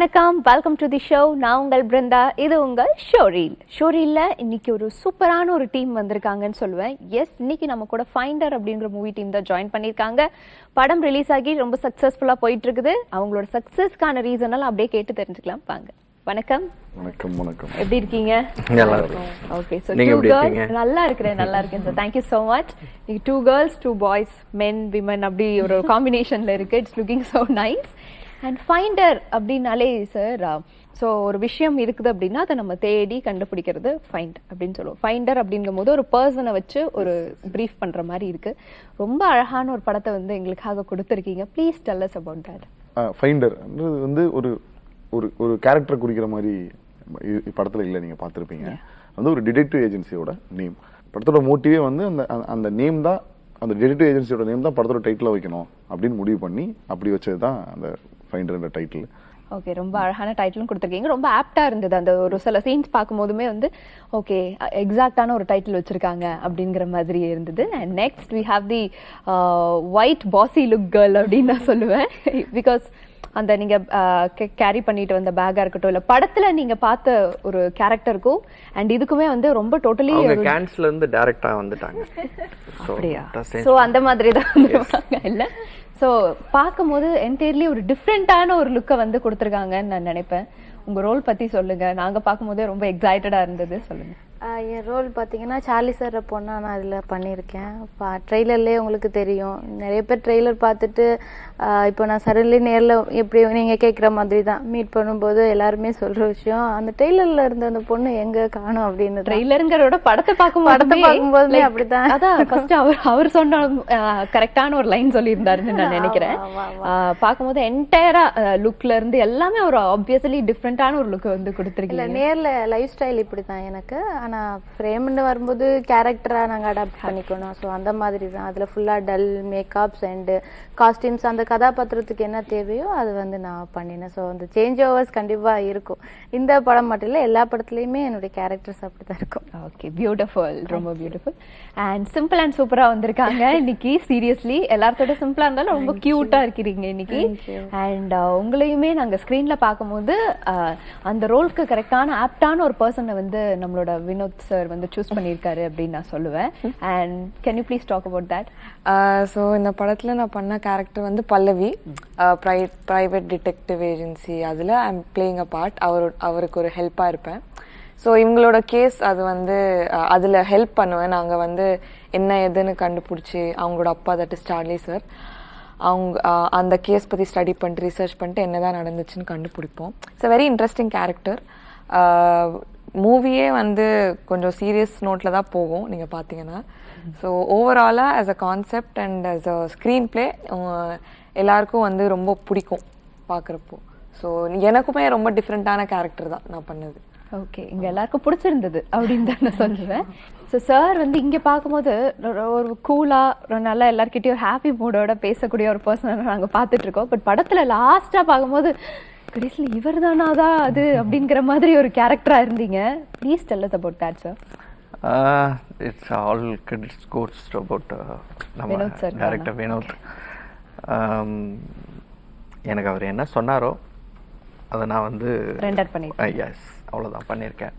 வணக்கம், welcome to the show. நான் உங்கள் பிருந்தா, இது உங்கள் ஷோரீல்ல இன்னைக்கு ஒரு சூப்பரான ஒரு டீம் வந்திருக்காங்கன்னு சொல்லுவேன். எஸ், இன்னைக்கு நம்ம கூட ஃபைண்டர் அப்படிங்கிற மூவி டீம் தான் ஜாயின் பண்ணியிருக்காங்க. படம் ரிலீஸ் ஆகி ரொம்ப சக்ஸஸ்ஃபுல்லாக போயிட்டு இருக்குது. அவங்களோட சக்ஸஸ்க்கான ரீசனெல்லாம் அப்படியே கேட்டு தெரிஞ்சுக்கலாம். வாங்க. வணக்கம். வணக்கம். வணக்கம். எப்படி இருக்கீங்க? நல்லா இருக்கேன். Okay, so two girls. நல்லா இருக்கேன் சார். Thank you so much. இன்னைக்கு 2 girls 2 boys, men women அப்படி ஒரு காம்பினேஷன்ல இருக்கு. It's looking so nice. And finder அப்படின்னாலே சார், ஸோ ஒரு விஷயம் இருக்குது அப்படின்னா அதை நம்ம தேடி கண்டுபிடிக்கிறது ஃபைண்ட் அப்படின்னு சொல்லுவோம். ஃபைண்டர் அப்படிங்கும் போது ஒரு பர்சனை வச்சு ஒரு ப்ரீஃப் பண்ணுற மாதிரி இருக்கு. ரொம்ப அழகான ஒரு படத்தை வந்து எங்களுக்காக கொடுத்துருக்கீங்க. Please tell us about that. ஃபைண்டர்ன்றது வந்து ஒரு ஒரு ஒரு கேரக்டர் குறிக்கிற மாதிரி படத்தில் இல்லை, நீங்கள் பார்த்துருப்பீங்க. வந்து ஒரு டிடெக்டிவ் ஏஜென்சியோட நேம். படத்தோட மோட்டிவே வந்து அந்த அந்த நேம் தான், அந்த டிடெக்டிவ் ஏஜென்சியோட நேம் தான் படத்தோட டைட்டில் வைக்கணும் அப்படின்னு முடிவு பண்ணி அப்படி வச்சது தான் அந்த ஃபைண்டர்ன்ற டைட்டில். ஓகே, ரொம்ப அழகான டைட்டிலும் கொடுத்துருக்கீங்க. ரொம்ப ஆப்டாக இருந்தது. அந்த ஒரு சில சீன்ஸ் பார்க்கும்போதுமே வந்து ஓகே, எக்ஸாக்டான ஒரு டைட்டில் வச்சுருக்காங்க அப்படிங்கிற மாதிரி இருந்தது. And next we have the white bossy look girl அப்படின்னு நான் சொல்லுவேன். பிகாஸ் அந்த நீங்கள் கேரி பண்ணிட்டு வந்த பேக்காக இருக்கட்டும், இல்லை படத்தில் நீங்கள் பார்த்த ஒரு கேரக்டருக்கும் அண்ட் இதுக்குமே வந்து ரொம்ப டோட்டலி கேன்ஸ்ல இருந்து டைரக்டாக வந்துட்டாங்க. அப்படியா? ஸோ அந்த மாதிரி தான் வந்துருவாங்க இல்லை? ஸோ பார்க்கும்போது என்டையர்லி ஒரு டிஃப்ரெண்ட்டான ஒரு லுக்கை வந்து கொடுத்துருக்காங்கன்னு நான் நினைப்பேன். உங்கள் ரோல் பற்றி சொல்லுங்கள். நாங்கள் பார்க்கும்போதே ரொம்ப எக்ஸைட்டடாக இருந்தது. சொல்லுங்கள். என் ரோல் பார்த்தீங்கன்னா சார்லி சார் பொண்ணா நான் அதில் பண்ணியிருக்கேன். ட்ரெய்லர்லேயே உங்களுக்கு தெரியும். நிறைய பேர் ட்ரெய்லர் பார்த்துட்டு இப்போ நான் சடன்லி நேரில் எப்படி நீங்கள் கேட்குற மாதிரி தான் மீட் பண்ணும்போது எல்லாருமே சொல்கிற விஷயம், அந்த ட்ரெய்லரில் இருந்த அந்த பொண்ணு எங்கே காணும் அப்படின்னு. ட்ரெய்லருங்கிறோட படத்தை பார்க்கும்போதுமே அப்படி தான். அதான் ஃபர்ஸ்ட் அவர் சொன்ன கரெக்டான ஒரு லைன் சொல்லியிருந்தாருன்னு நான் நினைக்கிறேன். பார்க்கும்போது என்டையராக லுக்ல இருந்து எல்லாமே ஒரு ஆப்வியஸ்லி டிஃப்ரெண்டான ஒரு லுக் வந்து கொடுத்துருக்கீங்க. நேரில் லைஃப் ஸ்டைல் இப்படி தான் எனக்கு. ஆனால் ஃப்ரேம்னு வரும்போது கேரக்டராக நாங்கள் அடாப்ட் பண்ணிக்கணும். ஸோ அந்த மாதிரி தான். அதில் ஃபுல்லாக டல் மேக்கப்ஸ் அண்டு காஸ்டியூம்ஸ், அந்த கதாபாத்திரத்துக்கு என்ன தேவையோ அது வந்து நான் பண்ணினேன். ஸோ அந்த சேஞ்ச் ஓவர்ஸ் கண்டிப்பாக இருக்கும். இந்த படம் மட்டும் இல்லை, எல்லா படத்துலையுமே என்னுடைய கேரக்டர்ஸ் அப்படி தான் இருக்கும். Okay, beautiful. ரொம்ப பியூட்டிஃபுல் அண்ட் சிம்பிள் அண்ட் சூப்பராக வந்திருக்காங்க இன்னைக்கு. சீரியஸ்லி எல்லாத்தோட சிம்பிளாக இருந்தாலும் ரொம்ப க்யூட்டாக இருக்கிறீங்க இன்னைக்கு. அண்ட் உங்களையுமே நாங்கள் ஸ்க்ரீனில் பார்க்கும்போது அந்த ரோலுக்கு கரெக்டான ஆப்டான ஒரு பர்சனை வந்து நம்மளோட வினோத் சார் வந்து சூஸ் பண்ணியிருக்காரு அப்படின்னு நான் சொல்லுவேன். And can you please talk about that? So இந்த படத்தில் நான் பண்ண கேரக்டர் வந்து பல்லவி, ப்ரைவேட் டிடெக்டிவ் ஏஜென்சி. அதில் I am playing a part. அவருக்கு ஒரு ஹெல்ப்பாக இருப்பேன். ஸோ இவங்களோட கேஸ் அது வந்து அதில் ஹெல்ப் பண்ணுவேன். நாங்கள் வந்து என்ன எதுன்னு கண்டுபிடிச்சி, அவங்களோட அப்பா தட் இஸ் சார்லி சார், அவங்க அந்த கேஸ் பற்றி ஸ்டடி பண்ணிட்டு ரிசர்ச் பண்ணிட்டு என்ன தான் நடந்துச்சுன்னு கண்டுபிடிப்போம். It's a very interesting character. மூவியே வந்து கொஞ்சம் சீரியஸ் நோட்டில் தான் போகும் நீங்கள் பார்த்தீங்கன்னா. ஸோ ஓவராலாக as a concept and as a screen play எல்லாருக்கும் வந்து ரொம்ப பிடிக்கும் பார்க்குறப்போ. ஸோ எனக்குமே ரொம்ப டிஃப்ரெண்ட்டான கேரக்டர் தான் நான் பண்ணது. ஓகே, இங்கே எல்லாருக்கும் பிடிச்சிருந்தது அப்படின்னு தான் நான் சொல்கிறேன். ஸோ சார் வந்து இங்கே பார்க்கும்போது ஒரு கூலாக நல்லா எல்லாருக்கிட்டையும் ஹாப்பி மூடோட பேசக்கூடிய ஒரு பர்சனை நாங்கள் பார்த்துட்ருக்கோம். பட் படத்தில் லாஸ்ட்டாக பார்க்கும்போது கடைசியில் இவர் தானாதான் அது அப்படிங்கிற மாதிரி ஒரு கேரக்டராக இருந்தீங்க. Please tell us about that sir. It's all credits cos about நம்ம டைரக்டர் வினோத். எனக்கு அவர் என்ன சொன்னாரோ அதை நான் வந்து ரெண்டர் பண்ணிட்டேன். எஸ், அவ்வளோதான் பண்ணியிருக்கேன்.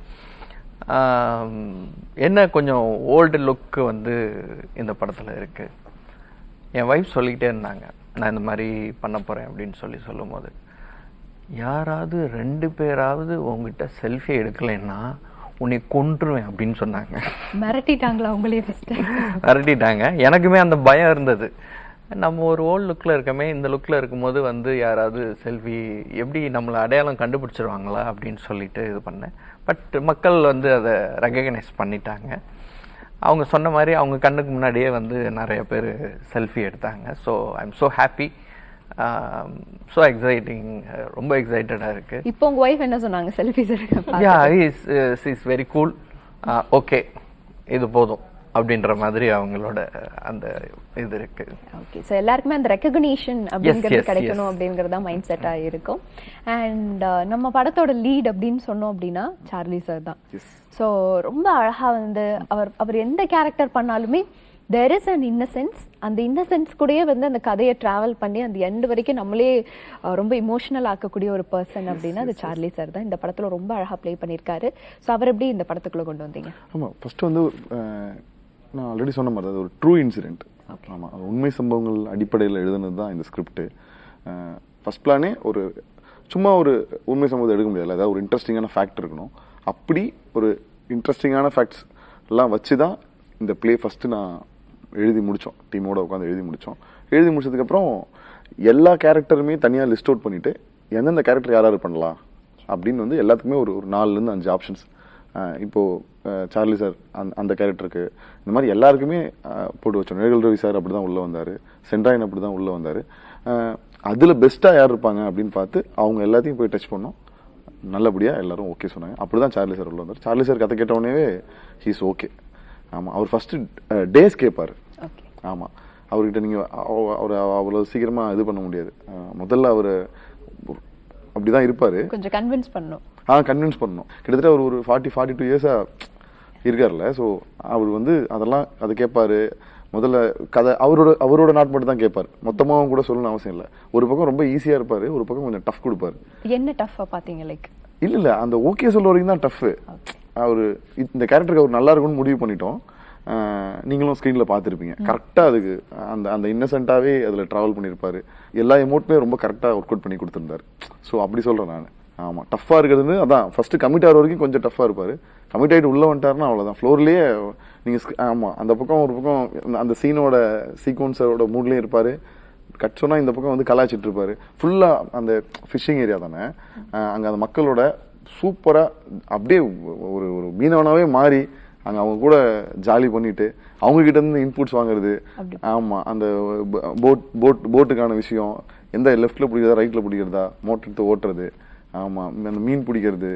என்ன கொஞ்சம் ஓல்டு லுக்கு வந்து இந்த படத்தில் இருக்குது. என் ஒய்ஃப் சொல்லிக்கிட்டே இருந்தாங்க, நான் இந்த மாதிரி பண்ண போகிறேன் அப்படின்னு சொல்லும்போது, யாராவது 2 பேராவது உங்ககிட்ட செல்ஃபி எடுக்கலைன்னா உன்னை கொன்றுவேன் அப்படின்னு சொன்னாங்க. மிரட்டிட்டாங்களா உங்களே? மிரட்டிட்டாங்க. எனக்குமே அந்த பயம் இருந்தது. நம்ம ஒரு ஓல்டு லுக்கில் இருக்கமே, இந்த லுக்கில் இருக்கும்போது வந்து யாராவது செல்ஃபி எப்படி நம்மளை அடையாளம் கண்டுபிடிச்சிருவாங்களா அப்படின்னு சொல்லிட்டு இது பண்ணேன். பட் மக்கள் வந்து அதை ரெகக்னைஸ் பண்ணிட்டாங்க. அவங்க சொன்ன மாதிரி அவங்க கண்ணுக்கு முன்னாடியே வந்து நிறைய பேர் செல்ஃபி எடுத்தாங்க. So I am so happy, so exciting, ரொம்ப எக்ஸைட்டடாக இருக்குது. இப்போ உங்கள் ஒய்ஃப் என்ன சொன்னாங்க? செல்ஃபிஸ் எடுக்க? யா, இஸ் வெரி கூல். ஓகே, இது போதும் அப்படின்ற மாதிரி அவங்களோட அந்த இது இருக்கு. ஓகே, ஸோ எல்லாருக்குமே அந்த ரெக்கக்னிஷன் அப்படிங்கிறது கிடைக்கணும் அப்படிங்கிறதா மைண்ட் செட்டாக இருக்கும். அண்ட் நம்ம படத்தோட லீட் அப்படின்னு சொன்னோம் அப்படின்னா சார்லி சார் தான். ஸோ ரொம்ப அழகாக வந்து அவர் எந்த கேரக்டர் பண்ணாலுமே there is an innocence, அந்த இன்னசென்ஸ் கூடயே வந்து அந்த கதையை டிராவல் பண்ணி அந்த எண்ட் வரைக்கும் நம்மளே ரொம்ப இமோஷனல் ஆக்கக்கூடிய ஒரு பர்சன் அப்படின்னா அது சார்லி சார் தான். இந்த படத்துல ரொம்ப அழகா ப்ளே பண்ணியிருக்காரு. ஸோ அவர் எப்படி இந்த படத்துக்குள்ள கொண்டு வந்தீங்க? ஆமாம், ஃபர்ஸ்ட் வந்து நான் ஆல்ரெடி சொன்ன மாதிரி அது ஒரு ட்ரூ இன்சிடென்ட். ஆமாம், அது உண்மை சம்பவங்கள் அடிப்படையில் எழுதுனது தான் இந்த ஸ்கிரிப்ட். ஃபர்ஸ்ட் பிளானே ஒரு சும்மா ஒரு உண்மை சம்பவத்தை எடுக்க முடியாது, அதாவது ஒரு இன்ட்ரெஸ்டிங்கான ஃபேக்ட் இருக்கணும். அப்படி ஒரு இன்ட்ரெஸ்டிங்கான ஃபேக்ட்ஸ் எல்லாம் வச்சு தான் இந்த ப்ளே ஃபஸ்ட்டு நான் எழுதி முடித்தோம். டீமோட உட்காந்து எழுதி முடித்தோம். எழுதி முடிச்சதுக்கப்புறம் எல்லா கேரக்டருமே தனியாக லிஸ்ட் அவுட் பண்ணிவிட்டு எந்தெந்த கேரக்டர் யார் பண்ணலாம் அப்படின்னு வந்து எல்லாத்துக்குமே ஒரு 4 to 5 ஆப்ஷன்ஸ். இப்போது சார்லி சார் அந்த கேரக்டருக்கு இந்த மாதிரி எல்லாருக்குமே போட்டு வச்சோம். நிழல் ரவி சார் அப்படி தான் உள்ளே வந்தார், சென்ட்ராயன் அப்படி தான் உள்ளே வந்தார். அதில் பெஸ்ட்டாக யார் இருப்பாங்க அப்படின்னு பார்த்து அவங்க எல்லாத்தையும் போய் டச் பண்ணோம். நல்லபடியாக எல்லாரும் ஓகே சொன்னாங்க. அப்படி தான் சார்லி சார் உள்ளே வந்தார். சார்லி சார் கதை கேட்டவுடனே ஹீஸ் ஓகே. ஆமாம், அவர் ஃபஸ்ட்டு டேஸ் கேட்பார். ஆமாம், அவர்கிட்ட நீங்கள் அவர் அவ்வளோ சீக்கிரமாக இது பண்ண முடியாது. முதல்ல அவர் அப்படி தான் இருப்பார். கொஞ்சம் கன்வின்ஸ் பண்ணணும். கன்வின்ஸ் பண்ணணும். கிட்டத்தட்ட அவர் ஒரு 42 இயர்ஸாக இருக்கார்ல. ஸோ அவர் வந்து அதெல்லாம் அதை கேட்பார். முதல்ல கதை அவரோட நாட் மட்டும் தான் கேட்பார். மொத்தமாக கூட சொல்லணும்னு அவசியம் இல்லை. ஒரு பக்கம் ரொம்ப ஈஸியாக இருப்பார், ஒரு பக்கம் கொஞ்சம் டஃப் கொடுப்பார். என்ன டஃப்பாக பார்த்தீங்க? லைக் இல்லை அந்த ஓகே சொல்ல வரைக்கும் தான் டஃப்பு. அவர் இந்த கேரக்டருக்கு அவர் நல்லா இருக்கும்னு முடிவு பண்ணிட்டோம். நீங்களும் ஸ்க்ரீனில் பார்த்துருப்பீங்க. கரெக்டாக அதுக்கு அந்த இன்னசென்ட்டாகவே அதில் ட்ராவல் பண்ணியிருப்பார். எல்லா எமோட்டுமே ரொம்ப கரெக்டாக ஒர்க் அவுட் பண்ணி கொடுத்துருந்தாரு. ஸோ அப்படி சொல்கிறேன் நான். ஆமாம், டஃப்பாக இருக்கிறதுன்னு அதான் ஃபஸ்ட்டு கமிட் ஆகிற வரைக்கும் கொஞ்சம் டஃப்பாக இருப்பார். கமிட் ஆகிட்டு உள்ளே வந்துட்டாருன்னா அவ்வளோதான். ஃப்ளோர்லேயே நீங்கள் ஆமாம், அந்த பக்கம் ஒரு பக்கம் அந்த சீனோட சீக்வன்ஸோட மூட்லேயும் இருப்பார். கட் சொன்னால் இந்த பக்கம் வந்து கலாய்ச்சிட்டு இருப்பார். ஃபுல்லாக அந்த ஃபிஷ்ஷிங் ஏரியா தானே, அங்கே அந்த மக்களோட சூப்பராக அப்படியே ஒரு மீனவனாகவே மாறி அங்கே அவங்க கூட ஜாலி பண்ணிட்டு அவங்ககிட்ட இருந்து இன்புட்ஸ் வாங்குறது. ஆமாம், அந்த போட்டுக்கான விஷயம், எந்த லெஃப்டில் பிடிக்கிறதா ரைட்டில் பிடிக்கிறதா, மோட்டர் எடுத்து ஓட்டுறது, ஆமாம், அந்த மீன் பிடிக்கிறது,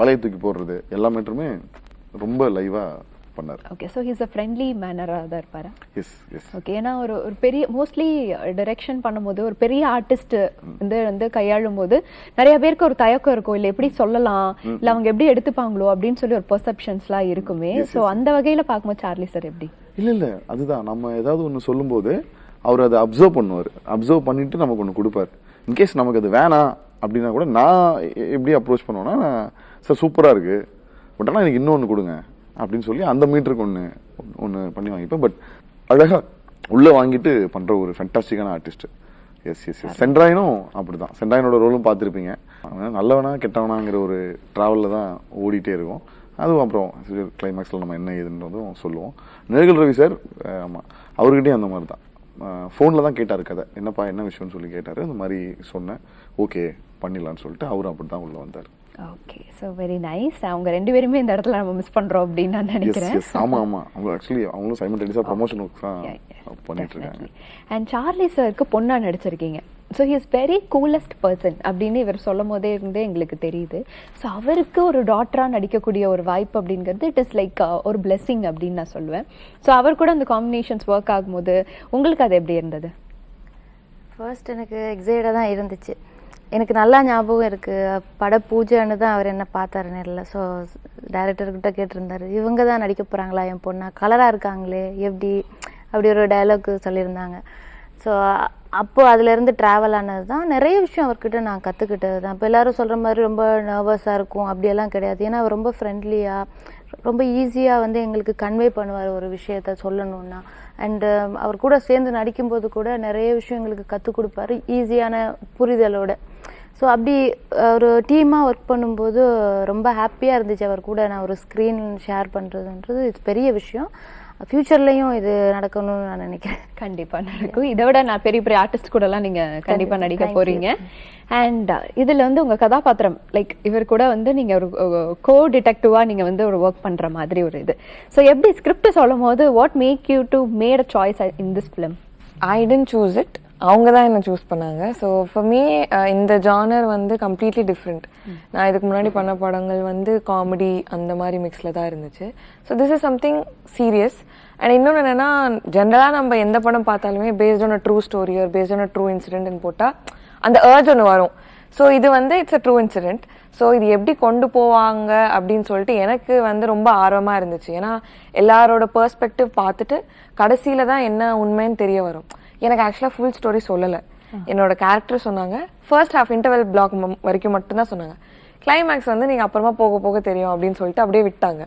வலையை தூக்கி போடுறது, எல்லாமேட்டுமே ரொம்ப லைவாக பண்ணார். Okay, so he's a friendly மேனராக தான் இருப்பாரா? S S. ஓகே, ஏன்னா ஒரு பெரிய மோஸ்ட்லி டைரக்ஷன் பண்ணும்போது ஒரு பெரிய ஆர்டிஸ்ட் வந்து கையாளும் போது நிறைய பேருக்கு ஒரு தயக்கம் இருக்கும். இல்லை எப்படி சொல்லலாம், இல்லை அவங்க எப்படி எடுத்துப்பாங்களோ அப்படின்னு சொல்லி ஒரு பெர்செப்ஷன்ஸ்லாம் இருக்குமே. ஸோ அந்த வகையில் பார்க்கும்போது சார்லி சார் எப்படி? இல்லை அதுதான், நம்ம ஏதாவது ஒன்று சொல்லும்போது அவர் அதை அப்சர்வ் பண்ணுவார். அப்சர்வ் பண்ணிட்டு நமக்கு ஒன்று கொடுப்பார். இன்கேஸ் நமக்கு அது வேணாம் அப்படின்னா கூட நான் எப்படி அப்ரோச் பண்ணுவேன்னா, சார் சூப்பராக இருக்குது, பட் ஆனால் எனக்கு இன்னொன்று கொடுங்க அப்படின்னு சொல்லி அந்த மீட்டருக்கு ஒன்று பண்ணி வாங்கிப்பேன். பட் அழகாக உள்ளே வாங்கிட்டு பண்ணுற ஒரு ஃபென்டாஸ்டிக்கான ஆர்டிஸ்ட். Yes yes yes. சென்ட்ராயனும் அப்படி தான். சென்ட்ராயனோட ரோலும் பார்த்துருப்பீங்க. நல்லவனா கெட்டவனாங்கிற ஒரு ட்ராவலில் தான் ஓடிட்டே இருக்கும். அதுவும் அப்புறம் கிளைமேக்ஸில் நம்ம என்ன ஏதுன்றதும் சொல்லுவோம். நிழல் ரவி சார், ஆமாம், அவர்கிட்டையும் அந்த மாதிரி தான். ஃபோனில் தான் கேட்டார் கதை, என்னப்பா என்ன விஷயம்னு சொல்லி கேட்டார். இந்த மாதிரி சொன்னேன், ஓகே பண்ணிடலான்னு சொல்லிட்டு அவரும் அப்படி தான் உள்ளே வந்தார். Okay, so very nice. அவங்க 2 பேருமே இந்த இடத்துல நம்ம மிஸ் பண்ணுறோம் அப்படின்னு நான் நினைக்கிறேன். ஆமாம், அவங்க ஆக்சுவலி அவங்களும் சைமல்டேனியஸாக ப்ரமோஷன் ஒர்க்ஸ் தான் பண்ணிட்டு இருக்காங்க. அண்ட் சார்லி சாருக்கு பொண்ணா நடிச்சிருக்கீங்க. So he is very coolest person அப்படின்னு இவர் சொல்லும் போதே இருந்தே எங்களுக்கு தெரியுது. ஸோ அவருக்கு ஒரு டாட்டராக நடிக்கக்கூடிய ஒரு வாய்ப்பு அப்படிங்கிறது இட் இஸ் லைக் ஒரு பிளெஸ்ஸிங் அப்படின்னு நான் சொல்லுவேன். ஸோ அவர் கூட அந்த காம்பினேஷன்ஸ் ஒர்க் ஆகும்போது உங்களுக்கு அது எப்படி இருந்தது? ஃபர்ஸ்ட் எனக்கு எக்ஸைட்டாக தான் இருந்துச்சு. எனக்கு நல்லா ஞாபகம் இருக்குது, பட பூஜைன்னு தான் அவர் என்ன பார்த்தாரு நேரில். ஸோ டைரக்டர்கிட்ட கேட்டிருந்தாரு, இவங்க தான் நடிக்க போகிறாங்களா என் பொண்ணா, கலராக இருக்காங்களே எப்படி, அப்படி ஒரு டைலாக் சொல்லியிருந்தாங்க. ஸோ அப்போது அதுலேருந்து ட்ராவல் ஆனது தான் நிறைய விஷயம் அவர்கிட்ட நான் கற்றுக்கிட்டது தான். இப்போ எல்லோரும் சொல்கிற மாதிரி ரொம்ப நர்வஸாக இருக்கும் அப்படியெல்லாம் கிடையாது. ஏன்னா அவர் ரொம்ப ஃப்ரெண்ட்லியாக ரொம்ப ஈஸியாக வந்து எங்களுக்கு கன்வே பண்ணுவார் ஒரு விஷயத்த சொல்லணுன்னா. அண்டு அவர் கூட சேர்ந்து நடிக்கும்போது கூட நிறைய விஷயம் எங்களுக்கு கற்றுக் கொடுப்பாரு ஈஸியான புரிதலோட. ஸோ அப்படி ஒரு டீமாக ஒர்க் பண்ணும்போது ரொம்ப ஹாப்பியாக இருந்துச்சு. அவர் கூட நான் ஒரு ஸ்க்ரீன் ஷேர் பண்ணுறதுன்றது இது பெரிய விஷயம். ஃபியூச்சர்லையும் இது நடக்கணும்னு நான் நினைக்கிறேன். கண்டிப்பாக நடக்கும். இதை விட நான் பெரிய பெரிய ஆர்டிஸ்ட் கூடலாம் நீங்கள் கண்டிப்பாக நடிக்க போகிறீங்க. அண்ட் இதில் வந்து உங்கள் கதாபாத்திரம் லைக் இவர் கூட வந்து நீங்கள் ஒரு கோ டிடெக்டிவாக நீங்கள் வந்து ஒரு ஒர்க் பண்ணுற மாதிரி ஒரு இது. ஸோ எப்படி ஸ்கிரிப்ட் சொல்லும் போது what make you to made a choice in this film? I didn't choose it, அவங்க தான் என்ன சூஸ் பண்ணாங்க. ஸோ ஃபார் மீ இந்த ஜானர் வந்து கம்ப்ளீட்லி டிஃப்ரெண்ட். நான் இதுக்கு முன்னாடி பண்ண படங்கள் வந்து காமெடி அந்த மாதிரி மிக்ஸில் தான் இருந்துச்சு. So this is something serious. And இன்னொன்று என்னென்னா, ஜென்ரலாக நம்ம எந்த படம் பார்த்தாலுமே based on a true story or based on a true இன்சிடென்ட்னு போட்டால் அந்த ஏர்ஜ் ஒன்று வரும். ஸோ இது வந்து it's a true incident. So இது எப்படி கொண்டு போவாங்க அப்படின்னு சொல்லிட்டு எனக்கு வந்து ரொம்ப ஆர்வமாக இருந்துச்சு. ஏன்னா எல்லாரோட பெர்ஸ்பெக்டிவ் பார்த்துட்டு கடைசியில் தான் என்ன உண்மைன்னு தெரிய வரும். எனக்கு ஆக்சுவலாக ஃபுல் ஸ்டோரி சொல்லலை, என்னோட கேரக்டர் சொன்னாங்க. ஃபர்ஸ்ட் ஹாஃப் இன்டர்வல் பிளாக் வரைக்கும் மட்டும்தான் சொன்னாங்க. கிளைமேக்ஸ் வந்து நீங்கள் அப்புறமா போக போக தெரியும் அப்படின்னு சொல்லிட்டு அப்படியே விட்டாங்க.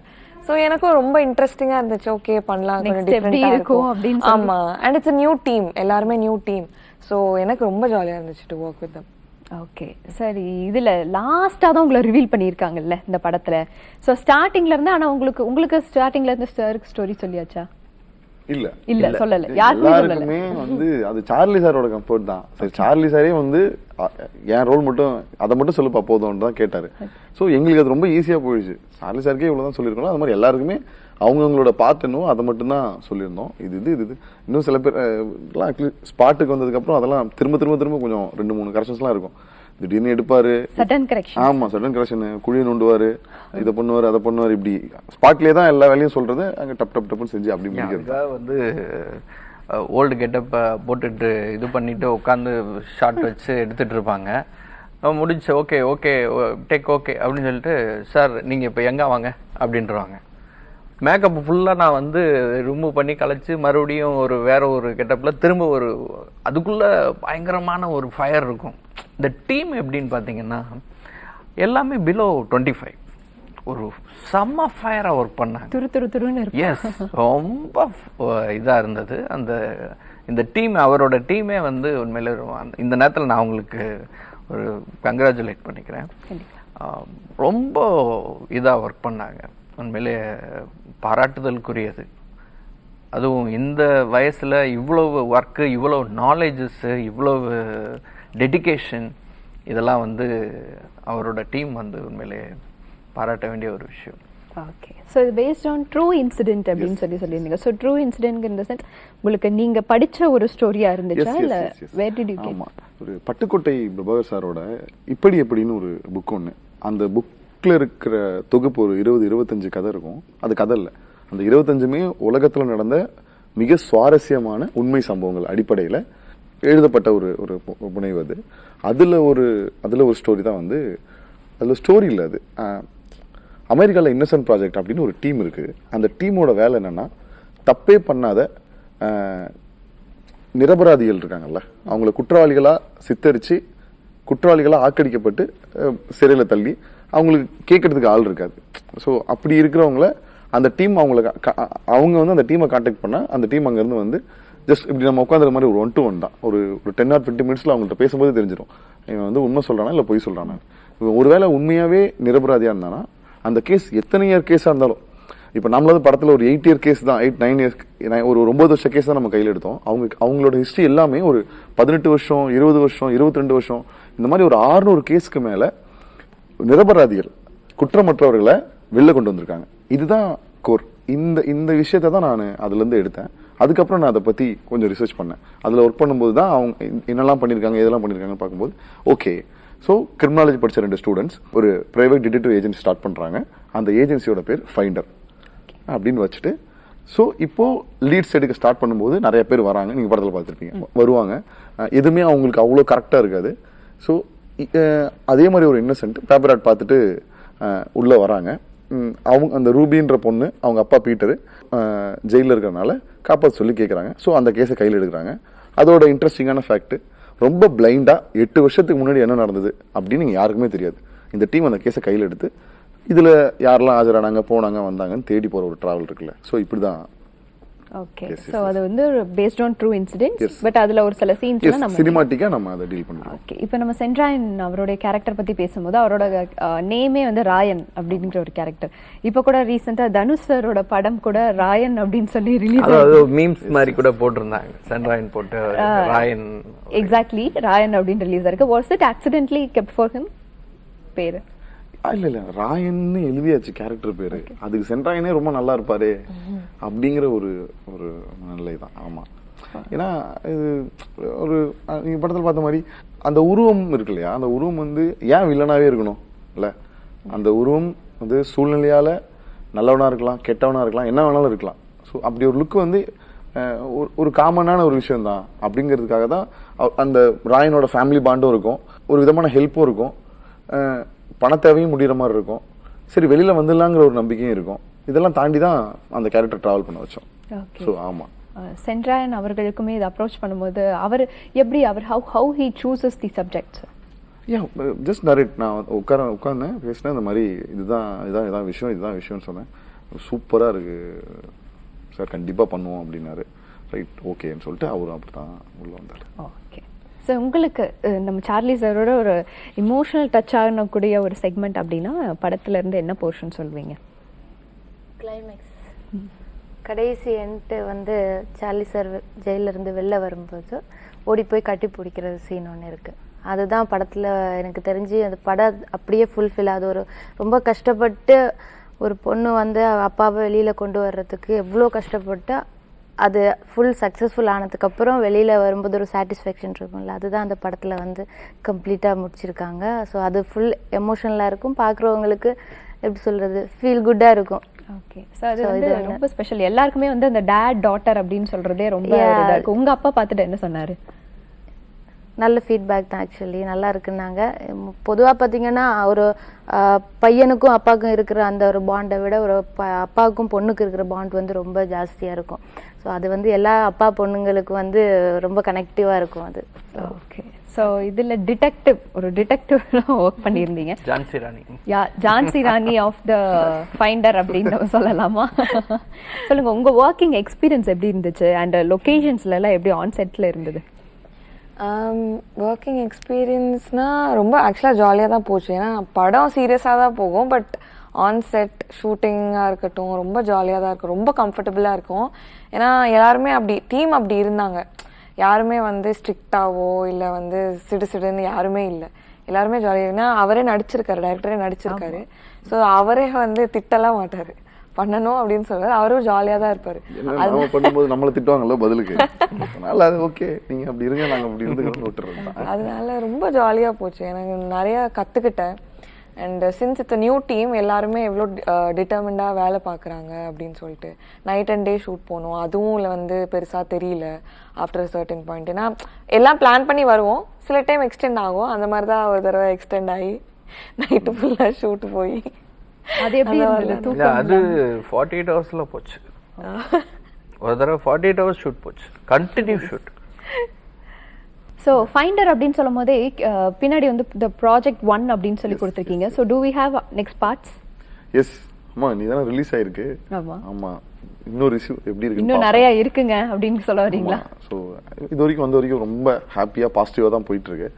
ஸோ எனக்கும் ரொம்ப இன்ட்ரெஸ்டிங்காக இருந்துச்சு. ஓகே பண்ணலாம், கொஞ்சம் டிஃப்ரெண்டாக இருக்கும் அப்படின்னு. ஆமாம், and it's a new team, எல்லாருமே நியூ டீம். ஸோ எனக்கு ரொம்ப ஜாலியாக இருந்துச்சு to work with them. Okay, சரி. இதுல லாஸ்டா தான் உங்களை ரிவீல் பண்ணியிருக்காங்கல்ல இந்த படத்துல. ஸோ ஸ்டார்டிங்ல இருந்து, ஆனா உங்களுக்கு ஸ்டார்டிங்ல இருந்து சாருக்கு ஸ்டோரி சொல்லியாச்சா? இல்ல சொல்லல. யாருக்குமே வந்து அது சார்லி சாரோட கம்ஃபர்ட் தான். சரி, சார்லி சாரே வந்து என் ரோல் மட்டும் அதை மட்டும் சொல்லுப்பா போதும்னு தான் கேட்டாரு. ஸோ எங்களுக்கு அது ரொம்ப ஈஸியா போயிடுச்சு. சார்லி சாருக்கே இவ்வளவுதான் சொல்லியிருக்கோம். அது மாதிரி எல்லாருக்குமே அவங்கவுங்களோட பார்த்துனும் அதை மட்டும் தான் சொல்லியிருந்தோம். இது இன்னும் சில பேர் ஸ்பாட்டுக்கு வந்ததுக்கு அப்புறம் அதெல்லாம் திரும்ப கொஞ்சம் 2-3 கரெக்ஷன்ஸ்லாம் இருக்கும். திடீர்னு எடுப்பாரு, சடன் கரெக்ஷன். ஆமா, சடன் கரெக்ஷன், குழி நோண்டுவாரு, இதை பண்ணுவாரு அதை பண்ணுவாரு. இப்படி ஸ்பாட்லயே தான் எல்லா வேலையும் சொல்றது, அங்க டப்புன்னு செஞ்சு அப்படி முடிக்கிறது. வந்து ஓல்டு கெட்டப் போட்டுட்டு இது பண்ணிட்டு உட்காந்து ஷார்ட் வச்சு எடுத்துட்டு இருப்பாங்க. முடிஞ்சு ஓகே டேக் ஓகே அப்படின்னு சொல்லிட்டு, சார் நீங்க இப்ப எங்க வாங்க அப்படின்றவாங்க. மேக்கப் ஃபுல்லாக நான் வந்து ரிமூவ் பண்ணி கலைச்சி மறுபடியும் வேற ஒரு கெட்டப்பில் திரும்ப அதுக்குள்ளே பயங்கரமான ஒரு ஃபயர் இருக்கும். இந்த டீம் எப்படின்னு பார்த்தீங்கன்னா எல்லாமே பிலோ 25, ஒரு செம்ம ஃபயராக ஒர்க் பண்ணாங்க. துருன்னு இருக்கு. எஸ், ரொம்ப இதாக இருந்தது இந்த டீம். அவரோட டீமே வந்து உண்மையிலே இந்த நேரத்தில் நான் அவங்களுக்கு ஒரு கங்க்ராச்சுலேட் பண்ணிக்கிறேன். ரொம்ப இதாக ஒர்க் பண்ணாங்க. உண்மையிலே பாராட்டுதலுக்குரியது. அதுவும் இந்த வயசில் இவ்வளவு ஒர்க்கு, இவ்வளவு நாலேஜஸ்ஸு, இவ்வளவு டெடிகேஷன், இதெல்லாம் வந்து அவரோட டீம் வந்து உண்மையிலே பாராட்ட வேண்டிய ஒரு விஷயம். ஓகே, ஸோ இது பேஸ்ட் ஆன் ட்ரூ இன்சிடென்ட் அப்படின்னு சொல்லியிருந்தீங்க. ஸோ ட்ரூ இன்சிடென்ட் இந்த சென்ஸ் உங்களுக்கு நீங்க படிச்ச ஒரு ஸ்டோரியா இருந்துச்சா, இல்ல வேர் டிட் யூ கெட்? ஆமா, ஒரு பட்டுக்கோட்டை பிரபாகர் சாரோட இப்படி எப்படின்னு ஒரு புக் ஒன்று. அந்த புக்ல இருக்கிற தொகுப்பு ஒரு 20-25 கதை இருக்கும். அது கதை இல்லை, அந்த 25மே உலகத்துல நடந்த மிக சுவாரஸ்யமான உண்மை சம்பவங்கள் அடிப்படையில் எழுதப்பட்ட ஒரு புனைவு. அதுல ஒரு ஸ்டோரி தான் வந்து, அதுல ஸ்டோரி இல்லை, அது அமெரிக்காவில் இன்னசென்ட் ப்ராஜெக்ட் அப்படின்னு ஒரு டீம் இருக்கு. அந்த டீமோட வேலை என்னன்னா, தப்பே பண்ணாத நிரபராதிகள் இருக்காங்கல்ல, அவங்கள குற்றவாளிகளா சித்தரிச்சு குற்றவாளிகளா ஆக்கடிக்கப்பட்டு சிறையில் தள்ளி அவங்களுக்கு கேட்கறதுக்கு ஆள் இருக்காது. ஸோ அப்படி இருக்கிறவங்கள அந்த டீம் அவங்க வந்து அந்த டீமை கான்டாக்ட் பண்ணா, அந்த டீம் அங்கேருந்து வந்து ஜஸ்ட் இப்படி நம்ம உட்காந்துற மாதிரி ஒரு 1-to-1 தான், ஒரு 10 or 15 மினிட்ஸ்ல அவங்கள்ட்ட பேசும்போது தெரிஞ்சிடும் இவன் வந்து உண்மை சொல்றானா இல்லை பொய் சொல்றானா. இவன் ஒருவேளை உண்மையாவே நிரபராதியா இருந்தானா அந்த கேஸ் எத்தனை இயர் கேஸா இருந்தாலும், இப்போ நம்மளாவது படத்துல ஒரு 8 year கேஸ் தான், 8-9 years, ஒரு 9 வருஷ கேஸ் தான் நம்ம கையில் எடுத்தோம். அவங்களோட ஹிஸ்டரி எல்லாமே ஒரு 18 வருஷம், 20 வருஷம், 22 வருஷம், இந்த மாதிரி ஒரு 600 கேஸ்க்கு மேல நிரபராதிகள், குற்றமற்றவர்களை வெளில கொண்டு வந்திருக்காங்க. இதுதான் கோர். இந்த விஷயத்தை தான் நான் அதுல இருந்து எடுத்தேன். அதுக்கப்புறம் நான் அதை பத்தி கொஞ்சம் ரிசர்ச் பண்ணேன். அதுல ஒர்க் பண்ணும்போது தான் அவங்க என்னெல்லாம் பண்ணிருக்காங்க, எதெல்லாம் பண்ணிருக்காங்கன்னு பார்க்கும்போது ஓகே. ஸோ கிரிமினாலஜி படிச்ச 2 ஸ்டூடெண்ட்ஸ் ஒரு பிரைவேட் டிடெக்டிவ் ஏஜென்சி ஸ்டார்ட் பண்றாங்க. அந்த ஏஜென்சியோட பேர் ஃபைண்டர் அப்படின்னு வச்சுட்டு, ஸோ இப்போ லீட்ஸ் எடுக்க ஸ்டார்ட் பண்ணும்போது நிறைய பேர் வராங்க. நீங்க படத்தில் பார்த்துருப்பீங்க, வருவாங்க. எதுவுமே அவங்களுக்கு அவ்வளோ கரெக்டாக இருக்காது. ஸோ அதே மாதிரி ஒரு இன்னசென்ட் பேப்பர் ஆர்ட் பார்த்துட்டு உள்ள வராங்க. அவங்க அந்த ரூபின்ற பொண்ணு, அவங்க அப்பா பீட்டரு ஜெயிலில் இருக்கிறனால காப்பாற்ற சொல்லி கேட்குறாங்க. ஸோ அந்த கேஸை கையில் எடுக்கிறாங்க. அதோட இன்ட்ரெஸ்டிங்கான ஃபேக்ட், ரொம்ப பிளைண்டா 8 வருஷத்துக்கு முன்னாடி என்ன நடந்தது அப்படின்னு நீங்க யாருக்குமே தெரியாது. இந்த டீம் அந்த கேஸை கையில் எடுத்து இதுல யாரெல்லாம் ஆஜரானாங்க, போனாங்க, வந்தாங்கன்னு தேடி போற ஒரு டிராவல் இருக்குல்ல. ஸோ இப்படிதான். ஓகே, சோ அது வந்து based on true incidents, but அதுல ஒரு சில சீன்ஸ்லாம் நம்ம சினிமாட்டிக்கா நம்ம அதை டீல் பண்றோம். ஓகே, இப்போ நம்ம சென்ட்ராயன் அவரோட கேரக்டர் பத்தி பேசும்போது அவரோட நேமே வந்து ராயன் அப்படிங்கிற ஒரு கேரக்டர். இப்போ கூட ரீசெண்டா தனுஷ் சாரோட படம் கூட ராயன் அப்படின்னு சொல்லி ரிலீஸ், அதாவது மீம்ஸ் மாதிரி கூட போட்டிருந்தாங்க, சென்ட்ராயன் போட்டு ராயன். எக்ஸாக்ட்லி, ராயன் அப்படின்னு ரிலீஸ் ஆயிருக்கு. Was it accidentally kept for him பேரு? இல்ல, ராயன்னு எழுதியாச்சு கேரக்டர் பேரு. அதுக்கு சென்ட்ராயனே ரொம்ப நல்லா இருப்பாரு அப்படிங்கிற ஒரு நிலை தான். ஆமா, ஏன்னா இது ஒரு நீங்க படத்தில் பார்த்த மாதிரி அந்த உருவம் இருக்கு இல்லையா, அந்த உருவம் வந்து ஏன் வில்லனாவே இருக்கணும் இல்ல. அந்த உருவம் வந்து சூழ்நிலையால நல்லவனா இருக்கலாம், கெட்டவனா இருக்கலாம், என்ன வேணாலும் இருக்கலாம். ஸோ அப்படி ஒரு லுக் வந்து ஒரு காமனான ஒரு விஷயம் தான் அப்படிங்கிறதுக்காக தான் அந்த ராயனோட ஃபேமிலி பாண்டும் இருக்கும், ஒரு விதமான ஹெல்ப்பும் இருக்கும், பண தேவையும் முடிகிற மாதிரி இருக்கும், சரி வெளியில வந்துடலாங்கிற ஒரு நம்பிக்கையும் இருக்கும். இதெல்லாம் தாண்டி தான் அந்த கேரக்டர் டிராவல் பண்ண வச்சோம். ஸோ ஆமாம், சென்ட்ராயன் அவர்களுக்குமே இதை அப்ரோச் பண்ணும்போது அவர் எப்படி how he சூசஸ் the subjects? Just narrate. நான் உட்கார்ந்தேன், பேசினேன், இந்த மாதிரி இதுதான் விஷயம்னு சொன்னேன். சூப்பராக இருக்கு சார், கண்டிப்பாக பண்ணுவோம் அப்படின்னாரு. ரைட், ஓகேன்னு சொல்லிட்டு அவரும் அப்படி தான் உள்ள வந்தார். ஓகே. ஸோ உங்களுக்கு நம்ம சார்லி சாரோட ஒரு இமோஷனல் டச் ஆகக்கூடிய ஒரு செக்மெண்ட் அப்படின்னா படத்துல இருந்து என்ன போர்ஷன் சொல்வீங்க? கிளைமேக்ஸ் கடைசி என்ட்டு வந்து சார்லி சார் ஜெயில இருந்து வெளில வரும்போது ஓடி போய் கட்டி பிடிக்கிற சீன் ஒன்று இருக்கு. அதுதான் படத்துல எனக்கு தெரிஞ்சு அந்த படம் அப்படியே ஃபுல்ஃபில். அது ஒரு ரொம்ப கஷ்டப்பட்டு ஒரு பொண்ணு வந்து அப்பாவை வெளியில கொண்டு வர்றதுக்கு எவ்வளோ கஷ்டப்பட்டு அது ஃபுல் சக்ஸஸ்ஃபுல் ஆனதுக்கப்புறம் வெளியில வரும்போது ஒரு சாட்டிஸ்ஃபேக்ஷன் இருக்கும்ல, அதுதான் அந்த படத்துல வந்து கம்ப்ளீட்டாக முடிச்சிருக்காங்க. ஸோ அது ஃபுல் எமோஷனலாக இருக்கும், பார்க்குறவங்களுக்கு எப்படி சொல்றது ஃபீல் குட்டாக இருக்கும். ஓகே. ஸோ அது வந்து ரொம்ப ஸ்பெஷல். எல்லாருக்குமே வந்து அந்த டேட் டாட்டர் அப்படின்னு சொல்றதே ரொம்ப இதாக இருக்கு. உங்க அப்பா பார்த்துட்டு என்ன சொன்னாரு? நல்ல ஃபீட்பேக் தான் ஆக்சுவலி, நல்லா இருக்குன்னாங்க. பொதுவாக பார்த்தீங்கன்னா ஒரு பையனுக்கும் அப்பாவுக்கும் இருக்கிற அந்த ஒரு பாண்டை விட ஒரு அப்பாவுக்கும் பொண்ணுக்கு இருக்கிற பாண்ட் வந்து ரொம்ப ஜாஸ்தியாக இருக்கும். ஸோ அது வந்து எல்லா அப்பா பொண்ணுங்களுக்கு வந்து ரொம்ப கனெக்டிவாக இருக்கும் அது. ஓகே. ஸோ இதில் ஒரு டிடெக்டிவ்லாம் ஒர்க் பண்ணியிருந்தீங்க. Jhansi Rani. Jhansi Rani of the finder அப்படின்னு நம்ம சொல்லலாமா? சொல்லுங்க, உங்க ஒர்க்கிங் எக்ஸ்பீரியன்ஸ் எப்படி இருந்துச்சு அண்ட் லொகேஷன்ஸ்ல எல்லாம் எப்படி ஆன் செட்ல இருந்தது? ஒர்க்கிங் எக்ஸ்பீரியன்ஸ்னால் ரொம்ப ஆக்சுவலாக ஜாலியாக தான் போச்சு. ஏன்னா படம் சீரியஸாக தான் போகும், பட் ஆன் செட் ஷூட்டிங்காக இருக்கட்டும் ரொம்ப ஜாலியாக தான் இருக்கும், ரொம்ப கம்ஃபர்டபுளாக இருக்கும். ஏன்னா எல்லாருமே டீம் அப்படி இருந்தாங்க. யாருமே வந்து ஸ்ட்ரிக்டாவோ இல்லை வந்து சிடுன்னு யாருமே இல்லை, எல்லாருமே ஜாலியாக. ஏன்னா அவரே நடிச்சிருக்காரு, டைரக்டரே நடிச்சிருக்காரு. ஸோ அவரே வந்து திட்டலாம் மாட்டார், பண்ணணும் அப்படின்னு சொல்றாரு. அவரும் ஜாலியாக தான் இருப்பாரு. நம்ம பண்ணும்போது நம்மளை திட்டுவாங்கல்ல பதிலுக்கு, அதனால அது ஓகே, நீங்க அப்படி இருங்க, நாங்கள் அப்படி இருந்து விட்டுறோம். அதனால ரொம்ப ஜாலியாக போச்சு. எனக்கு நிறையா கற்றுக்கிட்டேன். And since it's new team, எல்லாருமே எவ்வளோ டிட்டர்மெண்டாக வேலை பார்க்குறாங்க அப்படின்னு சொல்லிட்டு நைட் அண்ட் டே ஷூட் போகணும். அதுவும் இல்லை வந்து பெருசாக தெரியல ஆஃப்டர் சர்டன் பாயிண்ட். ஏன்னா எல்லாம் பிளான் பண்ணி வருவோம், சில டைம் எக்ஸ்டெண்ட் ஆகும். அந்த மாதிரி தான் ஒரு தடவை எக்ஸ்டெண்ட் ஆகி நைட்டு ஃபுல்லாக ஷூட் போய் அது எப்படி இருந்தது? அது 48 ஹவர்ஸ்ல போச்சு. ஒரு தடவை 48 ஹவர்ஸ் ஷூட் போச்சு, கண்டினியூ ஷூட். ஸோ ஃபைண்டர் அப்படின்னு சொல்லும் போதே பின்னாடி வந்து த ப்ராஜெக்ட் 1 அப்படின்னு சொல்லி கொடுத்துருக்கீங்க. So do we have next parts? Yes, ஆமா, நீ தானே ரிலீஸ் ஆயிருக்கு. ஆமா, இன்னொரு ரிசீவ் எப்படி இருக்கு, இன்னும் நிறைய இருக்குங்க அப்படின்னு சொல்ல வரீங்களா? ஸோ இது வரைக்கும் ரொம்ப ஹாப்பியாக பாசிட்டிவாக தான் போயிட்டு இருக்கு.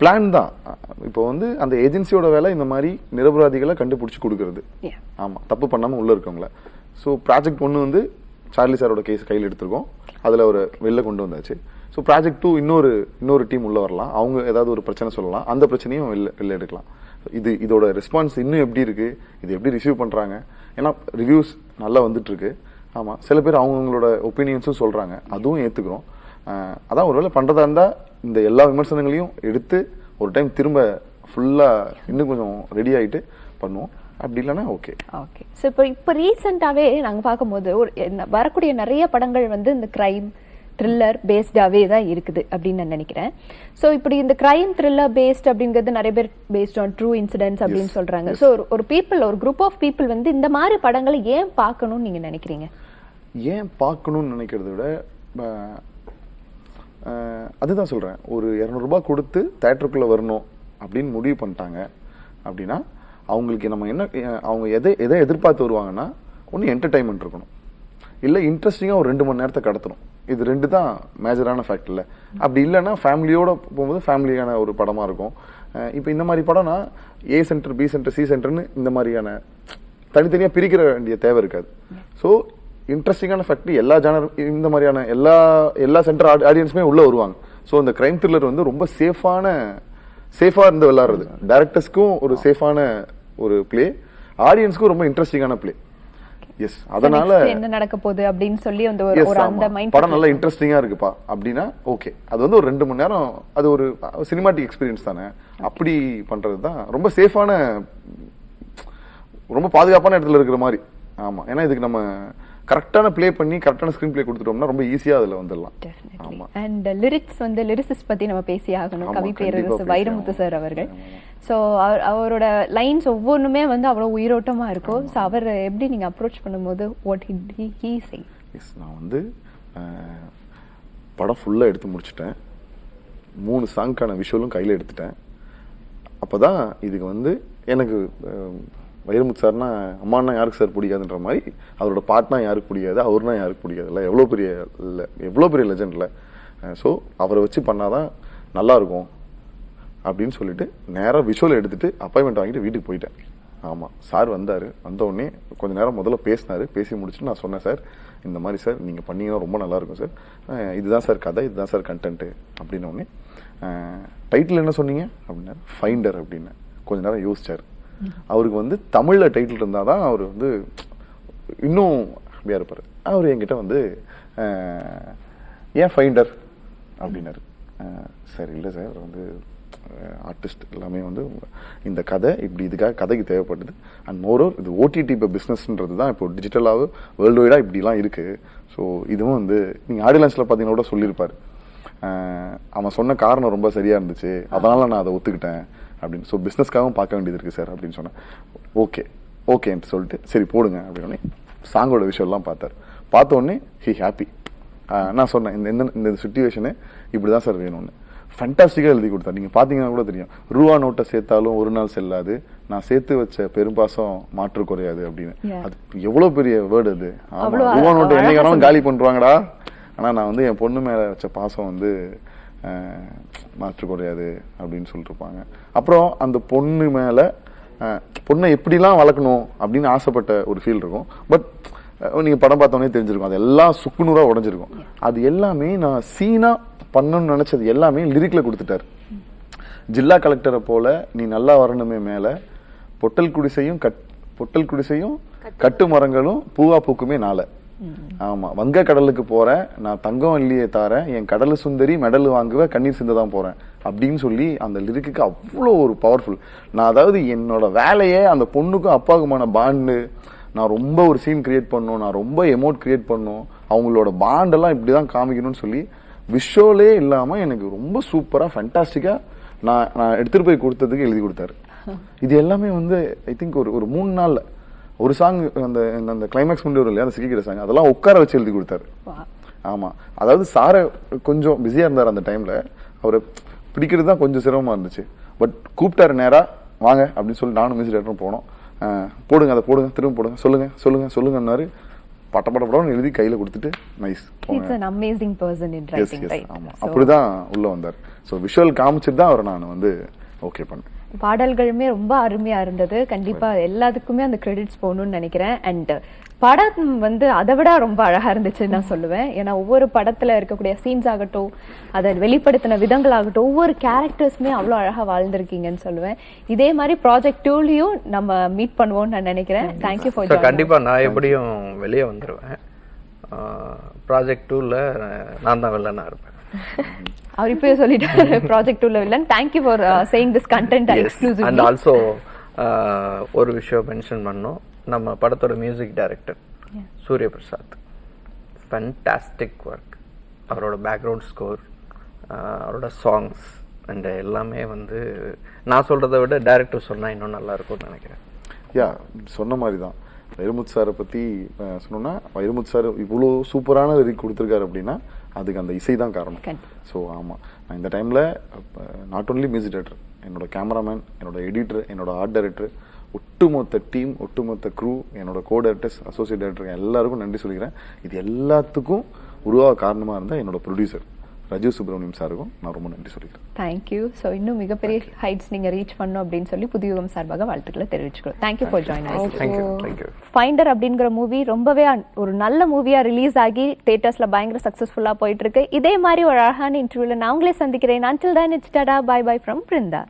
பிளான் தான். இப்போ வந்து அந்த ஏஜென்சியோட வேலை இந்த மாதிரி நிரபராதிகளை கண்டுபிடிச்சி கொடுக்கறது. ஆமாம், தப்பு பண்ணாமல் உள்ளே இருக்கவங்கள. ஸோ ப்ராஜெக்ட் 1 வந்து சார்லி சாரோட கேஸ் கையில் எடுத்திருக்கோம், அதில் ஒரு வெளில கொண்டு வந்தாச்சு. ஸோ ப்ராஜெக்ட் 2 இன்னொரு டீம் உள்ளே வரலாம், அவங்க ஏதாவது ஒரு பிரச்சனை சொல்லலாம், அந்த பிரச்சனையும் வெளில எடுக்கலாம். இதோட ரெஸ்பான்ஸ் இன்னும் எப்படி இருக்குது, இது எப்படி ரிசீவ் பண்ணுறாங்க, ஏன்னா ரிவ்யூஸ் நல்லா வந்துட்டு இருக்கு. ஆமாம், சில பேர் அவங்களோட ஒப்பீனியன்ஸும் சொல்கிறாங்க, அதுவும் ஏற்றுக்கிறோம். அதான் ஒருவேளை பண்ணுறதா இருந்தால் இந்த எல்லா விமர்சனங்களையும் எடுத்து ஒரு டைம் திரும்ப ஃபுல்லாக இன்னும் கொஞ்சம் ரெடி ஆகிட்டு பண்ணுவோம். அப்படி இல்லைன்னா ஓகே. ஸோ இப்போ ரீசெண்டாகவே நாங்கள் பார்க்கும்போது வரக்கூடிய நிறைய படங்கள் வந்து இந்த கிரைம் த்ரில்லர் பேஸ்டாகவே தான் இருக்குது அப்படின்னு நான் நினைக்கிறேன். ஸோ இப்படி இந்த கிரைம் த்ரில்லர் பேஸ்ட் அப்படிங்கிறது நிறைய பேர் பேஸ்ட் ஆன் ட்ரூ இன்சிடென்ட்ஸ் அப்படின்னு சொல்கிறாங்க. ஸோ ஒரு குரூப் ஆஃப் பீப்புள் வந்து இந்த மாதிரி படங்களை ஏன் பார்க்கணும்னு நீங்கள் நினைக்கிறீங்க? ஏன் பார்க்கணும்னு நினைக்கிறத விட அதுதான் சொல்கிறேன், ஒரு 200 ரூபாய் கொடுத்து தேட்டருக்குள்ளே வரணும் அப்படின்னு முடிவு பண்ணிட்டாங்க அப்படின்னா அவங்களுக்கு நம்ம என்ன, அவங்க எதை எதிர்பார்த்து வருவாங்கன்னா, ஒன்று என்டர்டைன்மெண்ட் இருக்கணும், இல்லை இன்ட்ரெஸ்டிங்காக ஒரு 2 மணி நேரத்தை கடத்தணும். இது 2 தான் மேஜரான ஃபேக்ட். இல்லை அப்படி இல்லைன்னா ஃபேமிலியோடு போகும்போது ஃபேமிலியான ஒரு படமாக இருக்கும். இப்போ இந்த மாதிரி படம்னா A centre, B centre, C சென்டர்னு இந்த மாதிரியான தனித்தனியாக பிரிக்கிற வேண்டிய தேவை இருக்காது. ஸோ இன்ட்ரெஸ்டிங்கான ஃபேக்ட் எல்லா ஜானர், இந்த மாதிரியான எல்லா சென்டர் ஆடியன்ஸுமே உள்ளே வருவாங்க. ஸோ இந்த கிரைம் த்ரில்லர் வந்து ரொம்ப சேஃபாக இருந்து விளையாடுறது, டைரக்டர்ஸ்க்கும் ஒரு சேஃபான ஒரு பிளே, ஆடியன்ஸ்க்கும் ரொம்ப இன்ட்ரெஸ்டிங்கான பிளே. எஸ், அதனால என்ன நடக்க போகுது அப்படின்னு சொல்லி அந்த மைண்ட் படம் நல்லா இன்ட்ரெஸ்டிங்கா இருக்குப்பா அப்படின்னா ஓகே, அது வந்து ஒரு 2 மணி நேரம், அது ஒரு சினிமாட்டிக் எக்ஸ்பீரியன்ஸ் தானே. அப்படி பண்றது தான் ரொம்ப சேஃபான, ரொம்ப பாதுகாப்பான இடத்துல இருக்கிற மாதிரி. ஆமா, ஏன்னா இதுக்கு நம்ம கரெக்டான ப்ளே பண்ணி கரெக்டான ஸ்க்ரீன் ப்ளே கொடுத்துட்டோம்னா ரொம்ப ஈஸியாக அதில் வந்துடலாம். டெஃபினெட்லி. அண்ட் லிரிக்ஸ் வந்து லிரிசிஸ்ட் பத்தி நம்ம பேசி ஆகணும். ஆமா, கவி கண்டிப்பா பேரரசு பேசி வைரமுத்து ஆகணும். சார் அவர்கள். ஸோ அவரோட லைன்ஸ் ஒவ்வொன்றுமே வந்து அவ்வளோ உயிரோட்டமா இருக்கும். ஸோ அவர் எப்படி நீங்க அப்ரோச் பண்ணும்போது வாட் ஹி சே? எஸ், நான் வந்து படம் ஃபுல்லாக எடுத்து முடிச்சிட்டேன். 3 சாங்க்கான விஷுவலும் கையில் எடுத்துட்டேன். அப்போ தான் இதுக்கு வந்து எனக்கு வைரமுத்து சார்னா அம்மானா யாருக்கு சார் பிடிக்காதுன்ற மாதிரி அவரோட பாட்னா யாருக்கு பிடிக்காது, அவர்னா யாருக்கு பிடிக்காதுல்ல, எவ்வளோ பெரிய லெஜெண்டில். ஸோ அவரை வச்சு பண்ணாதான் நல்லாயிருக்கும் அப்படின்னு சொல்லிட்டு நேராக விஷுவல் எடுத்துகிட்டு அப்பாயின்மெண்ட் வாங்கிட்டு வீட்டுக்கு போயிட்டேன். ஆமாம், சார் வந்தார். வந்தவுடனே கொஞ்சம் நேரம் முதல்ல பேசினார். பேசி முடிச்சுட்டு நான் சொன்னேன், சார் இந்த மாதிரி சார் நீங்கள் பண்ணீங்கன்னா ரொம்ப நல்லாயிருக்கும் சார், இதுதான் சார் கதை, இதுதான் சார் கண்டென்ட்டு அப்படின்னோடனே டைட்டில் என்ன சொன்னீங்க அப்படின்னா ஃபைண்டர் அப்படின்னு. கொஞ்ச நேரம் யோசிச்சார். அவருக்கு வந்து தமிழில் டைட்டில் இருந்தால் தான் அவர் வந்து இன்னும் ஹாப்பியாக இருப்பார். அவர் என்கிட்ட வந்து ஏன் ஃபைண்டர் அப்படின்னாரு. சார் இல்லை சார், அவர் வந்து ஆர்டிஸ்ட் எல்லாமே வந்து இந்த கதை இப்படி இதுக்காக கதைக்கு தேவைப்படுது. அண்ட் மோரோவர் இது ஓடிடி இப்போ பிஸ்னஸ்ன்றது தான் இப்போ டிஜிட்டலாக வேர்ல்டு வைடாக இப்படிலாம் இருக்குது. ஸோ இதுவும் வந்து நீங்கள் ஆடியோ லான்ச்சில் பார்த்தீங்கன்னா கூட சொல்லியிருப்பார், அவன் சொன்ன காரணம் ரொம்ப சரியாக இருந்துச்சு, அதனால் நான் அதை ஒத்துக்கிட்டேன் அப்படின்னு. ஸோ பிஸ்னஸ்க்காகவும் பார்க்க வேண்டியது இருக்குது சார் அப்படின்னு சொன்னேன். ஓகேன்ட்டு சொல்லிட்டு சரி போடுங்க அப்படின்னே சாங்கோட விஷயம்லாம் பார்த்தார். பார்த்தோன்னே ஹி ஹாப்பி. நான் சொன்னேன் இந்த சுச்சுவேஷனு இப்படி தான் சார் வேணும்னு. ஃபேண்டாஸ்டிக்காக எழுதி கொடுத்தார். நீங்கள் பார்த்தீங்கன்னா கூட தெரியும், ரூபா நோட்டை சேர்த்தாலும் ஒரு நாள் செல்லாது, நான் சேர்த்து வச்ச பெரும்பாசம் மாற்று குறையாது அப்படின்னு. அது எவ்வளோ பெரிய வேர்டு அது. ஆமாம், ரூபா நோட்டை என்னைக்கானாலும் காலி பண்ணுறாங்கடா, ஆனால் நான் வந்து என் பொண்ணு மேலே வச்ச பாசம் வந்து மாற்று குறையாது அப்படின்னு சொல்லிட்டுருப்பாங்க. அப்புறம் அந்த பொண்ணு மேலே பொண்ணை எப்படிலாம் வளர்க்கணும் அப்படின்னு ஆசைப்பட்ட ஒரு ஃபீல் இருக்கும். பட் நீங்கள் படம் பார்த்தோன்னே தெரிஞ்சிருக்கும், அது எல்லாம் சுக்குநூறாக உடஞ்சிருக்கும். அது எல்லாமே நான் சீனாக பண்ணணும்னு நினச்சது எல்லாமே லிரிக்கில் கொடுத்துட்டார். ஜில்லா கலெக்டரை போல நீ நல்லா வரணுமே மேலே, பொட்டல் குடிசையும் கட்டு மரங்களும் பூவா பூக்குமே நாளை. ஆமாம், வங்க கடலுக்கு போகிறேன் நான், தங்கம் இல்லையே தாரேன், என் கடலு சுந்தரி மெடல் வாங்குவேன், கண்ணீர் சிந்த தான் போகிறேன் அப்படின்னு சொல்லி அந்த லிரிக்கு அவ்வளோ ஒரு பவர்ஃபுல். நான் அதாவது என்னோட வேலையே அந்த பொண்ணுக்கும் அப்பாவுக்குமான பாண்டு, நான் ரொம்ப ஒரு சீன் கிரியேட் பண்ணணும், நான் ரொம்ப எமோட் கிரியேட் பண்ணணும், அவங்களோட பாண்டெல்லாம் இப்படி தான் காமிக்கணும்னு சொல்லி விஷுவலே இல்லாமல் எனக்கு ரொம்ப சூப்பராக ஃபேண்டாஸ்டிக்காக நான் எடுத்துகிட்டு போய் கொடுத்ததுக்கு எழுதி கொடுத்தாரு. இது எல்லாமே வந்து ஐ திங்க் ஒரு 3 நாளில் ஒரு சாங், அந்த அந்த கிளைமேக்ஸ் முன்னாடி வரும் இல்லையா, அந்த சிக்கிக்கிற சாங், அதெல்லாம் உட்கார வச்சு எழுதி கொடுத்தாரு. ஆமாம், அதாவது சாரை கொஞ்சம் பிஸியாக இருந்தார் அந்த டைமில், அவரை பிடிக்கிறது தான் கொஞ்சம் சிரமமாக இருந்துச்சு. பட் கூப்பிட்டாரு நேராக வாங்க அப்படின்னு சொல்லி நானும் மியூசிக் டேரக்டரும் போனோம். போடுங்க அதை போடுங்க, திரும்ப போடுங்க, சொல்லுங்கன்னாரு. பட்டப்படப்படம் எழுதி கையில கொடுத்துட்டு nice. It's an amazing person in writing, right? ஆமா, அப்படிதான் உள்ள வந்தார். ஸோ விஷுவல் காமிச்சிட்டு தான் அவரை நான் வந்து ஓகே பண்ணேன். பாடல்களுமே ரொம்ப அருமையா இருந்தது. கண்டிப்பா எல்லாத்துக்குமே அந்த கிரெடிட்ஸ் போகணும்னு நினைக்கிறேன். அண்ட் படம் வந்து அதை விட ரொம்ப அழகா இருந்துச்சுன்னு நான் சொல்லுவேன். ஏன்னா ஒவ்வொரு படத்துல இருக்கக்கூடிய சீன்ஸ் ஆகட்டும், அதை வெளிப்படுத்தின விதங்கள் ஆகட்டும், ஒவ்வொரு கேரக்டர்ஸுமே அவ்வளோ அழகா வாழ்ந்திருக்கீங்கன்னு சொல்லுவேன். இதே மாதிரி ப்ராஜெக்ட் 2லயும் நம்ம மீட் பண்ணுவோம்னு நான் நினைக்கிறேன். Thank you for joining. கண்டிப்பா நான் எப்படியும் வெளியே வந்துருவேன். ப்ராஜெக்ட் 2ல நான் தான் வில்லனா இருப்பேன். அவர் இப்பவே சொல்லிட்டாரு ப்ராஜெக்ட் 2ல villain. Thank you for saying this content exclusively. And also ஒரு விஷயம் மென்ஷன் பண்ணோம், நம்ம படத்தோட music director Surya Prasad, fantastic work. அவரோட பேக்ரவுண்ட் ஸ்கோர், அவரோட சாங்ஸ் அண்ட் எல்லாமே வந்து நான் சொல்கிறத விட டைரக்டர் சொன்னால் இன்னும் நல்லா இருக்கும்னு நினைக்கிறேன். சொன்ன மாதிரி தான் வைரமுத்து சாரை பற்றி சொன்னோன்னா, வைரமுத்து சார் இவ்வளோ சூப்பரான லிரிக் கொடுத்துருக்காரு அப்படின்னா அதுக்கு அந்த இசை தான் காரணம். ஸோ ஆமாம், நான் இந்த டைமில் நாட் ஓன்லி மியூசிக் டைரக்டர், என்னோட கேமராமேன், என்னோட எடிட்டர், என்னோட ஆர்ட் டைரக்டர், ஒட்டுமொத்த டீம், ஒட்டுமொத்த க்ரூ, என்னோட கோ டைரக்டர்ஸ், அசோசியேட் டைரக்டர் எல்லாருக்கும் நன்றி சொல்லிக்கிறேன். இது எல்லாத்துக்கும் உருவாக காரணமாக இருந்தால் என்னோட ப்ரொடியூசர் ரஜு சுப்ரமணியம் சாருக்கும் நான் ரொம்ப நன்றி சொல்லிக்கிறேன். தேங்க்யூ. ஸோ இன்னும் மிகப்பெரிய ஹைட்ஸ் நீங்கள் ரீச் பண்ணணும் அப்படின்னு சொல்லி புதுயுகம் சார்பாக வாழ்த்துக்களை தெரிவிச்சுக்கிறோம். Thank you for joining. Thank you. Finder அப்படிங்கிற மூவி ரொம்பவே ஒரு நல்ல மூவியாக ரிலீஸ் ஆகி தேட்டர்ஸில் பயங்கர சக்ஸஸ்ஃபுல்லாக போயிட்டு இருக்கு. இதே மாதிரி ஒரு அழகான இன்டர்வியூவில் நான் உங்களே சந்திக்கிறேன். Until then, it's tada, bye bye from Brinda.